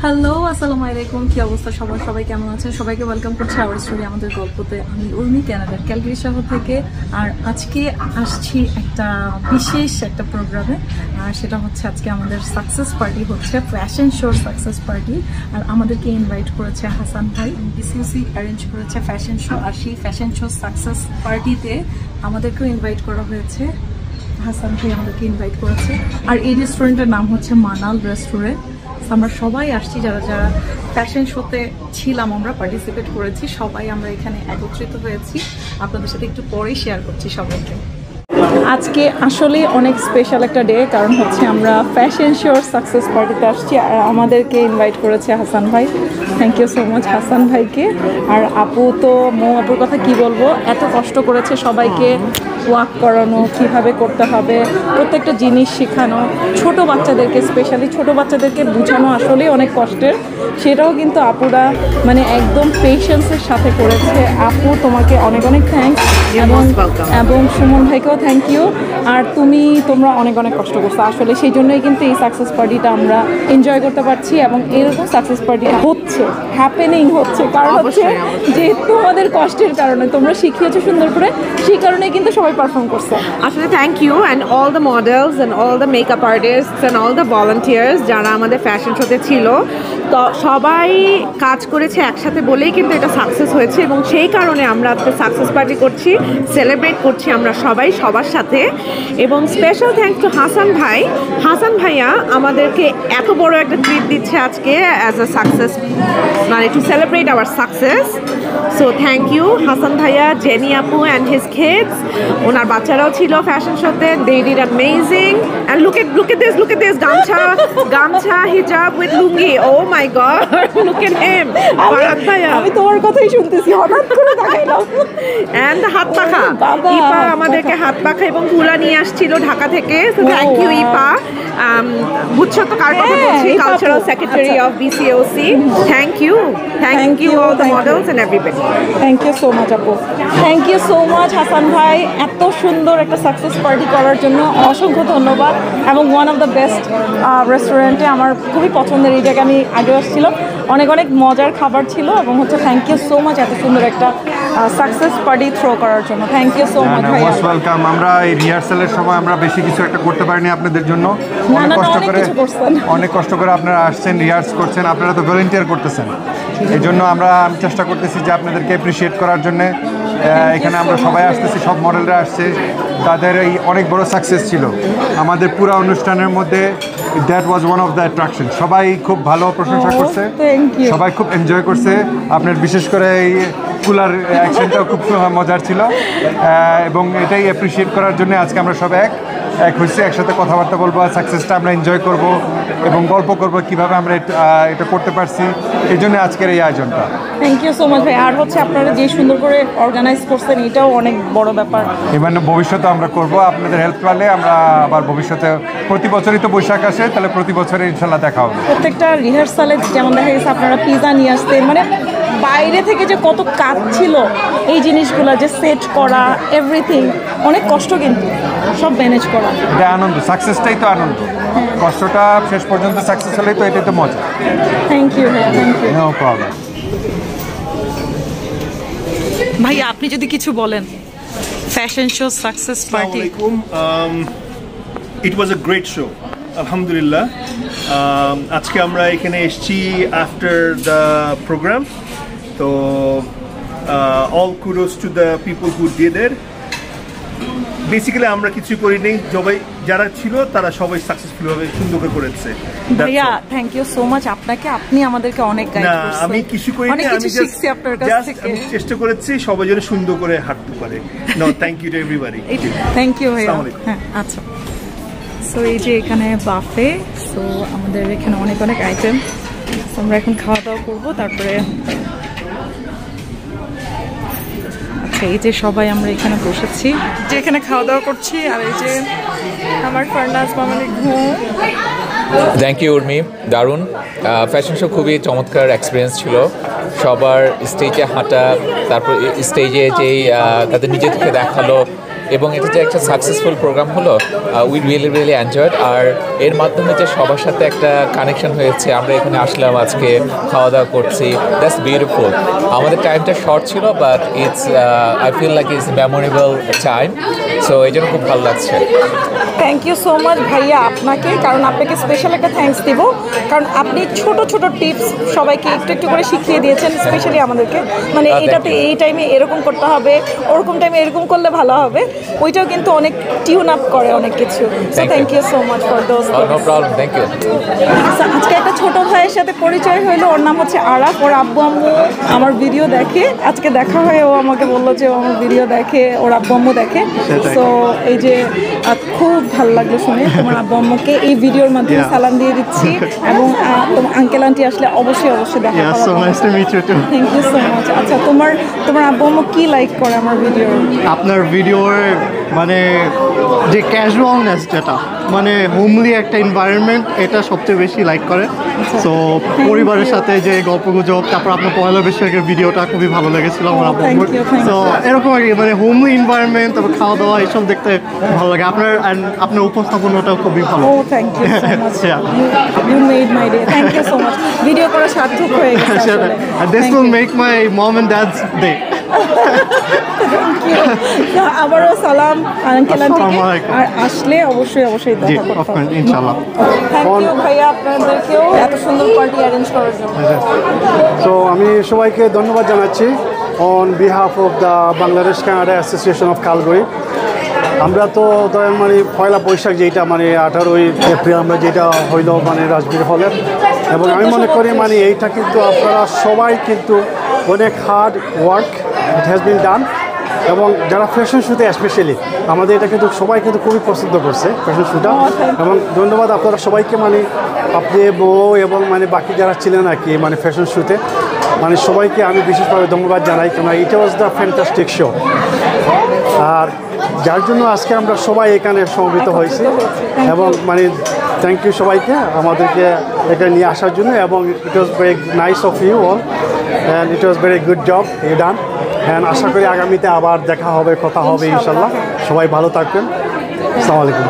Hello, আসসালামু আলাইকুম। কি অবস্থা সবার? সবাই কেমন আছেন? সবাইকে ওয়েলকাম করছি আওয়ার স্টোরি আমাদের গল্পতে। আমি উর্মি, কানাডার ক্যালগারি শহর থেকে। আর আজকে আসছি একটা বিশেষ একটা প্রোগ্রামে, আর সেটা হচ্ছে আজকে আমাদের সাকসেস পার্টি হচ্ছে, ফ্যাশন শোর সাকসেস পার্টি। আর আমাদেরকে ইনভাইট করেছে হাসান ভাই। বিসিউসি অ্যারেঞ্জ করেছে ফ্যাশন শো, আর সেই ফ্যাশন শো সাকসেস পার্টিতে আমাদেরকেও ইনভাইট করা হয়েছে। হাসান ভাই আমাদেরকে ইনভাইট করেছে। আর এই রেস্টুরেন্টের নাম হচ্ছে মানাল রেস্টুরেন্ট। আমরা সবাই আসছি, যারা যারা ফ্যাশন শোতে ছিলাম, আমরা পার্টিসিপেট করেছি, সবাই আমরা এখানে একত্রিত হয়েছি। আপনাদের সাথে একটু পরেই শেয়ার করছি সবাইকে। আজকে আসলে অনেক স্পেশাল একটা ডে, কারণ হচ্ছে আমরা ফ্যাশন শোর সাকসেস পার্টিতে আসছি, আর আমাদেরকে ইনভাইট করেছে হাসান ভাই। থ্যাংক ইউ সো মাচ হাসান ভাইকে। আর আপু তো আপুর কথা কি বলবো, এত কষ্ট করেছে সবাইকে ওয়াক করানো, কিভাবে করতে হবে, প্রত্যেকটা জিনিস শেখানো, ছোট বাচ্চাদেরকে, স্পেশালি ছোট বাচ্চাদেরকে বোঝানো আসলেই অনেক কষ্টের। সেটাও কিন্তু আপুরা মানে একদম পেশেন্সের সাথে করেছে। আপু তোমাকে অনেক অনেক থ্যাঙ্কস, এবং সুমন ভাইকেও থ্যাংক ইউ। আর তোমরা অনেক অনেক কষ্ট করছো আসলে, সেই জন্যই কিন্তু এই সাকসেস পার্টিটা আমরা এনজয় করতে পারছি, এবং এরকম সাকসেস পার্টি হচ্ছে, হ্যাপেনিং হচ্ছে, কারণ হচ্ছে যে তোমাদের কষ্টের কারণে তোমরা শিখিয়েছো সুন্দর করে, সেই কারণেই কিন্তু সবাই পারফর্ম করছে। আসলে thank you and all the models and all the makeup artists and all the volunteers যারা আমাদের ফ্যাশন শোতে ছিল। তো সবাই কাজ করেছে একসাথে বলেই কিন্তু এটা সাকসেস হয়েছে, এবং সেই কারণে আমরা আজকে সাকসেস পার্টি করছি, সেলিব্রেট করছি আমরা সবাই সবার সাথে। এবং স্পেশাল থ্যাঙ্কস টু হাসান ভাই। হাসান ভাইয়া আমাদেরকে এত বড় একটা ট্রিট দিচ্ছে আজকে অ্যাজ আ সাকসেস, মানে to celebrate our success. So thank you Hasan ভাইয়া, জেনি আপু অ্যান্ড হিজ কিডস। ওনার বাচ্চারাও ছিল ফ্যাশন শোতে, they did amazing. And look at this gamchha hijab with lungi. Oh my God, look at him. Farad ভাইয়া, আমি তোমার কথাই শুনতেছি, হঠাৎ করে দেখাইলাম। অ্যান্ড হাত পাখা, ইপা আমাদেরকে হাত পাখা এবং তুলা নিয়ে আসছিল ঢাকা থেকে। So thank you Ipa. বুঝছো তো কার কথা বলছি? Cultural secretary of BCOC. Thank you all the models and everybody. Thank you so much আপু, thank you so much Hasan ভাই, এত সুন্দর একটা সাকসেস পার্টি করার জন্য অসংখ্য ধন্যবাদ। এবং ওয়ান অফ দ্য বেস্ট রেস্টুরেন্টে, আমার খুবই পছন্দের, এই জায়গায় আমি আগে আসছিলাম, অনেক অনেক মজার খাবার ছিল। এবং হচ্ছে থ্যাংক ইউ সো মাচ এত সুন্দর একটা সাকসেস পার্টি থ্রো করার জন্য। থ্যাংক ইউ সো মাচ ভাই। Most welcome. আমরা এই রিহার্সালের সময় আমরা বেশি কিছু একটা করতে পারিনি আপনাদের জন্য, অনেক কষ্ট করে আপনারা আসছেন, রিহার্স করছেন, আপনারা তো ভলেন্টিয়ার করতেছেন। এই জন্য আমি চেষ্টা করতেছি যে আপনাদেরকে অ্যাপ্রিসিয়েট করার জন্যে। এখানে আমরা সবাই আসতেছি, সব মডেলরা আসছে, তাদের এই অনেক বড় সাকসেস ছিল আমাদের পুরো অনুষ্ঠানের মধ্যে। That was one of the attraction. সবাই খুব ভালো প্রশংসা করছে, সবাই খুব এনজয় করছে। আপনার বিশেষ করে এই কুলার অ্যাকশনটাও খুব মজার ছিল, এবং এটাই অ্যাপ্রিসিয়েট করার জন্য আজকে আমরা সব এক হয়েছি, একসাথে কথাবার্তা বলবো, সাকসেসটা আমরা এনজয় করব এবং গল্প করব কীভাবে আমরা এটা করতে পারছি। এই জন্য আজকের এই আয়োজনটা। থ্যাংক ইউ সো মাচ ভাই। আর হচ্ছে আপনারা যে সুন্দর করে অর্গানাইজ করছেন, এটাও অনেক বড় ব্যাপার। এবার ভবিষ্যতে আমরা করব, আপনাদের হেল্প করলে আমরা আবার ভবিষ্যতে, প্রতি বছরই তো বৈশাখ আসে, তাহলে প্রতি বছরে ইনশাল্লাহ দেখা হবে। প্রত্যেকটা রিহার্সালে যেমন দেখা গেছে আপনারা পিজা নিয়ে আসতেন, মানে বাইরে থেকে যে কত কাজ ছিল এই জিনিসগুলো যে সেট করা, এভরিথিং অনেক কষ্ট, কিন্তু সব ম্যানেজ করা। এটা আনন্দ, সাকসেসটাই তো আনন্দ, কষ্টটা শেষ পর্যন্ত সাকসেস হলেই তো এটাই তো মজা। থ্যাংক ইউ ভাই, থ্যাংক ইউ। No problem. ভাই আপনি যদি কিছু বলেন, fashion show success party. It was a great show, আলহামদুলিল্লাহ। আজকে আমরা এখানে এসেছি আফটার দ্য প্রোগ্রাম, তো all kudos to the people who did it. Basically আমরা কিছু করিনি, সবাই যারা ছিল তারা সবাই সাকসেসফুল ভাবে সুন্দর করে করেছে। ভাইয়া থ্যাংক ইউ সো মাচ আপনাকে, আপনি আমাদেরকে অনেক গাইড করছেন। আমি কিছু করিনি, আমি শিখছি আপনার কাছ থেকে। আমি চেষ্টা করেছি সবাই যেন সুন্দর করে হাঁটতে পারে। No, thank you to everybody. Thank you ভাইয়া। হ্যাঁ আচ্ছা। সো এই যে এখানে বাফে, সো আমাদের এখানে অনেক অনেক আইটেম, আমরা এখন খাওয়া দাওয়া করবো, তারপরে এই যে সবাই আমরা এখানে বসেছি, যে এখানে খাওয়া দাওয়া করছি। আর এই যে আমার ফারনাজ মামালি ঘুম। থ্যাংক ইউ উর্মি, দারুণ ফ্যাশন শো, খুবই চমৎকার এক্সপিরিয়েন্স ছিল। সবার স্টেজে হাঁটা, তারপর স্টেজে যেই তাদের নিজে থেকে দেখালো এবং এটা যে একটা সাকসেসফুল প্রোগ্রাম হলো, উই রিয়েলি এনজয়েড। আর এর মাধ্যমে যে সবার সাথে একটা কানেকশন হয়েছে, আমরা এখানে আসলাম, আজকে খাওয়া দাওয়া করছি, দ্যাটস বিউটিফুল। আমাদের টাইমটা শর্ট ছিল, but it's I feel like it's memorable time, so এই জন্য খুব ভালো লাগছে। থ্যাংক ইউ সো মাচ ভাইয়া আপনাকে, কারণ আপনাকে স্পেশাল একটা থ্যাঙ্কস দিব, কারণ আপনি ছোট ছোট টিপস সবাইকে একটু একটু করে শিখিয়ে দিয়েছেন, স্পেশালি আমাদেরকে, মানে এটাতে এই টাইমে এরকম করতে হবে, ওরকম টাইমে এরকম করলে ভালো হবে, ওইটাও কিন্তু অনেক টিউন আপ করে অনেক কিছু। So thank you so much for those. No problem, thank you. আজকে একটা ছোট ভাইয়ের সাথে পরিচয় হলো, ওর নাম হচ্ছে আরাফ। ওর আব্বু আম্মু আমার ভিডিও দেখে, আজকে দেখা হয়, ও আমাকে বললো যে ও আমার ভিডিও দেখে, ওর আব্বু আম্মু দেখে। সো এই যে খুব ভালো লাগলো শুনে, তোমার আব্বু আম্মুকে এই ভিডিওর মাধ্যমে সালাম দিয়ে দিচ্ছি, এবং তোমার আঙ্কেল আন্টি আসলে অবশ্যই দেখা Yeah, so nice to meet you too. Thank you so much. আচ্ছা, তোমার আব্বু আম্মু কি লাইক করে আমার ভিডিও? আপনার ভিডিওর মানে যে ক্যাজুয়ালনেস, যেটা মানে হোমলি একটা এনভায়রনমেন্ট, এটা সবচেয়ে বেশি লাইক করে। সো পরিবারের সাথে যে গল্পগুজব, তারপর আপনার পয়লা বৈশাখের ভিডিওটা খুবই ভালো লেগেছিল আমার আব্বুর। সো এরকম আর কি, মানে হোমলি এনভায়রনমেন্ট, তারপর খাওয়া দাওয়া এইসব দেখতে ভালো লাগে। আপনার উপস্থাপনাটাও খুবই ভালো। Oh thank you so much, you made my day, thank you so much. Video করা সার্থক হয়ে গেছে আসলে। This will make my mom and dad's day. আবারও সালাম আঙ্কেল আন্টিকে, আসসালামু আলাইকুম। আর আসলে অবশ্যই জি, দেখা করতে হবে। ইনশাআল্লাহ। থ্যাংক ইউ ভাইয়া আপনাদেরকেও এত সুন্দর পার্টি অ্যারেঞ্জ করার জন্য। তো আমি সবাইকে ধন্যবাদ জানাচ্ছি on behalf of the Bangladesh Canada association of Calgary. আমরা তো ধরেন মানে পয়লা বৈশাখ যেটা মানে 18ই এপ্রিল আমরা যেটা হইল মানে রাজবীর হলে, এবং আমি মনে করি মানে এইটা কিন্তু আপনারা সবাই কিন্তু অনেক hard work it has been done, এবং যারা ফ্যাশন শুতে স্পেশালি আমাদের এটা কিন্তু সবাই কিন্তু খুবই পছন্দ করছে ফ্যাশন শুটা। এবং ধন্যবাদ আপনারা সবাইকে, মানে আপনি বউ এবং মানে বাকি যারা ছিলেন আর কি মানে ফ্যাশন শুতে, মানে সবাইকে আমি বিশেষভাবে ধন্যবাদ জানাই, কারণ ইট ওয়াজ দ্য ফ্যান্টাস্টিক শো। আর যার জন্য আজকে আমরা সবাই এখানে সমবেত হয়েছি, এবং মানে থ্যাংক ইউ সবাইকে আমাদেরকে এটা নিয়ে আসার জন্য, এবং it was very nice of you all, and it was very good job you done. And আশা করি আগামীতে আবার দেখা হবে, কথা হবে ইনশাল্লাহ। সবাই ভালো থাকবেন, আসসালামু আলাইকুম।